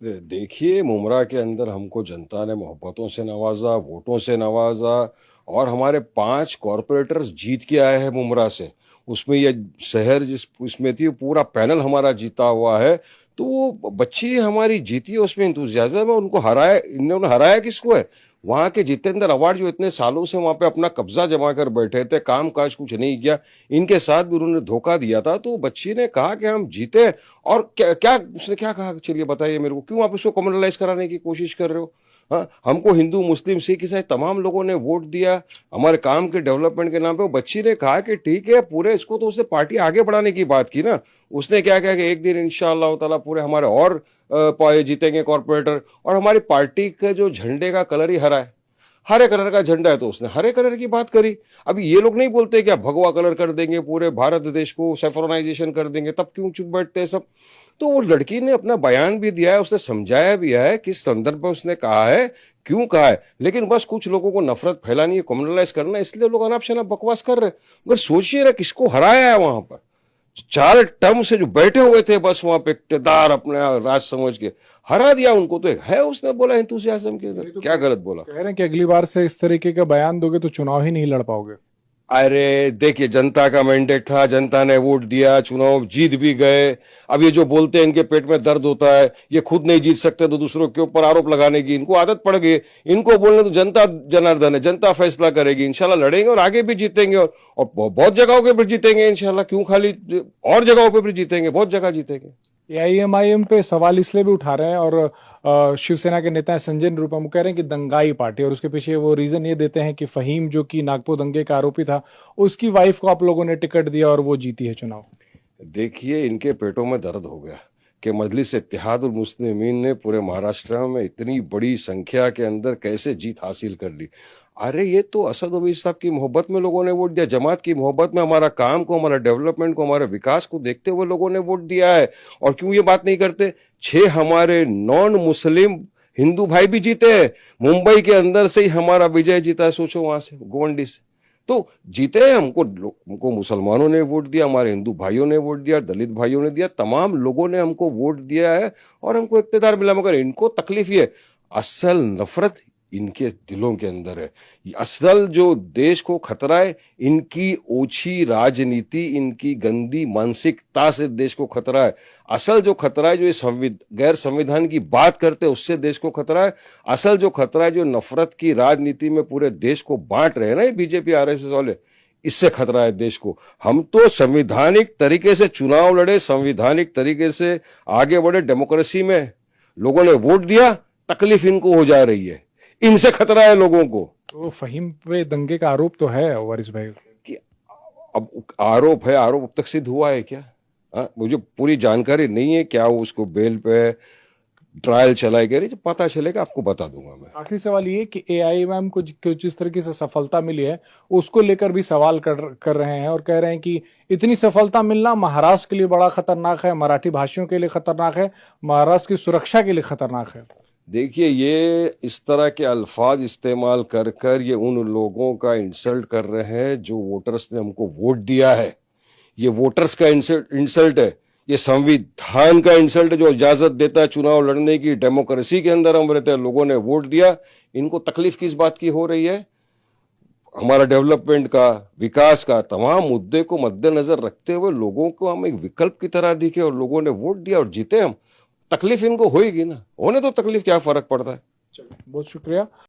देखिए, मुमरा के अंदर हमको जनता ने मोहब्बतों से नवाजा, वोटों से नवाजा और हमारे 5 कॉरपोरेटर्स जीत के आए हैं मुमरा से। उसमें ये शहर जिस उसमें थी, पूरा पैनल हमारा जीता हुआ है। तो वो बच्ची हमारी जीती है, उसमें एंथुसियाज्म है। उनको हराया, इन्होंने हराया किसको है? वहां के जितेंद्र अवार्ड जो इतने सालों से वहां पे अपना कब्जा जमा कर बैठे थे, काम काज कुछ नहीं किया, इनके साथ भी उन्होंने धोखा दिया था। तो बच्ची ने कहा कि हम जीते। और क्या क्या उसने क्या कहा, चलिए बताइए मेरे को, क्यों आप इसको कम्युनलाइज कराने की कोशिश कर रहे हो? हाँ, हमको हिंदू मुस्लिम सिख ईसाई तमाम लोगों ने वोट दिया हमारे काम के डेवलपमेंट के नाम पे। वो बच्ची ने कहा कि ठीक है, पूरे इसको तो उसने पार्टी आगे बढ़ाने की बात की ना। उसने क्या कहा कि एक दिन इंशाअल्लाह ताला पूरे हमारे और जीतेंगे कॉर्पोरेटर। और हमारी पार्टी के जो झंडे का कलर ही हरा है, हरे कलर का झंडा है, तो उसने हरे कलर की बात करी। अभी ये लोग नहीं बोलते क्या भगवा कलर कर देंगे, पूरे भारत देश को सेफरोनाइजेशन कर देंगे, तब क्यों चुप बैठते हैं सब? तो वो लड़की ने अपना बयान भी दिया है, उसने समझाया भी है किस संदर्भ में उसने कहा है, क्यों कहा है। लेकिन बस कुछ लोगों को नफरत फैलानी है, कम्युनलाइज करना है, इसलिए लोग अनाप शनाप बकवास कर रहे हैं। मगर सोचिए ना, किसको हराया है वहां पर? 4 टर्म से जो बैठे हुए थे बस वहां पे इक्तदार अपना राज समझ के, हरा दिया उनको। तो एक है, उसने बोला एंथुसियाज्म के अंदर, नहीं तो क्या गलत बोला? कह रहे हैं कि अगली बार से इस तरीके का बयान दोगे तो चुनाव ही नहीं लड़ पाओगे। अरे देखिए, जनता का मैंडेट था, जनता ने वोट दिया, चुनाव जीत भी गए। अब ये जो बोलते हैं इनके पेट में दर्द होता है, ये खुद नहीं जीत सकते तो दूसरों के ऊपर आरोप लगाने की इनको आदत पड़ गई। इनको बोलने तो जनता जनार्दन है, जनता फैसला करेगी। इंशाल्लाह लड़ेंगे और आगे भी जीतेंगे, और बहुत जगहों पे भी जीतेंगे इंशाल्लाह। क्यों खाली और जगहों पे भी जीतेंगे, बहुत जगह जीतेंगे। एआईएमआईएम पे सवाल इसलिए भी उठा रहे हैं, और शिवसेना के नेता हैं संजय निरुपम, वो कह रहे हैं कि दंगाई पार्टी, और उसके पीछे वो रीजन ये देते हैं कि फहीम जो कि नागपुर दंगे का आरोपी था, उसकी वाइफ को आप लोगों ने टिकट दिया और वो जीती है चुनाव। देखिए, इनके पेटों में दर्द हो गया कि मजलिस इत्तेहादुल मुस्लिमीन ने पूरे महाराष्ट्र में इतनी बड़ी संख्या के अंदर कैसे जीत हासिल कर ली। अरे ये तो असद ओवैसी साहब की मोहब्बत में लोगों ने वोट दिया, जमात की मोहब्बत में, हमारा काम को, हमारा डेवलपमेंट को, हमारे विकास को देखते हुए लोगों ने वोट दिया है। और क्यों ये बात नहीं करते? 6 हमारे नॉन मुस्लिम हिंदू भाई भी जीते हैं। मुंबई के अंदर से ही हमारा विजय जीता है, सोचो, वहां से गोवंडी से। तो जीते हैं। हमको मुसलमानों ने वोट दिया, हमारे हिंदू भाइयों ने वोट दिया, दलित भाइयों ने दिया, तमाम लोगों ने हमको वोट दिया है और हमको इख्तियार मिला। मगर इनको तकलीफ ये, असल नफरत इनके दिलों के अंदर है। असल जो देश को खतरा है, इनकी ओछी राजनीति, इनकी गंदी मानसिकता से देश को खतरा है। असल जो खतरा है, जो ये गैर संविधान की बात करते हैं, उससे देश को खतरा है। असल जो खतरा है, जो नफरत की राजनीति में पूरे देश को बांट रहे हैं ना ये बीजेपी आरएसएस वाले, इससे खतरा है देश को। हम तो संवैधानिक तरीके से चुनाव लड़े, संवैधानिक तरीके से आगे बढ़े, डेमोक्रेसी में लोगों ने वोट दिया, तकलीफ इनको हो जा रही है, इनसे खतरा है लोगों को। तो फहीम पे दंगे का आरोप तो है वारिस भाई। कि अब आरोप है, आरोप अब तक सिद्ध हुआ है क्या? मुझे पूरी जानकारी नहीं है, क्या वो उसको बेल पे ट्रायल चलाई गई, जब पता चलेगा आपको बता दूंगा मैं। आखिरी सवाल ये कि एआईएमआईएम को जिस तरीके से सफलता मिली है, उसको लेकर भी सवाल कर रहे हैं, और कह रहे हैं कि इतनी सफलता मिलना महाराष्ट्र के लिए बड़ा खतरनाक है, मराठी भाषियों के लिए खतरनाक है, महाराष्ट्र की सुरक्षा के लिए खतरनाक है। देखिए, ये इस तरह के अल्फाज इस्तेमाल कर कर ये उन लोगों का इंसल्ट कर रहे हैं जो वोटर्स ने हमको वोट दिया है। ये वोटर्स का इंसल्ट है, ये संविधान का इंसल्ट है जो इजाजत देता है चुनाव लड़ने की। डेमोक्रेसी के अंदर हम रहते हैं, लोगों ने वोट दिया। इनको तकलीफ किस बात की हो रही है? हमारा डेवलपमेंट का, विकास का, तमाम मुद्दे को मद्देनजर रखते हुए लोगों को हम एक विकल्प की तरह दिखे और लोगों ने वोट दिया और जीते हम। तकलीफ इनको होएगी ना, होने तो तकलीफ, क्या फर्क पड़ता है? चलिए, बहुत शुक्रिया।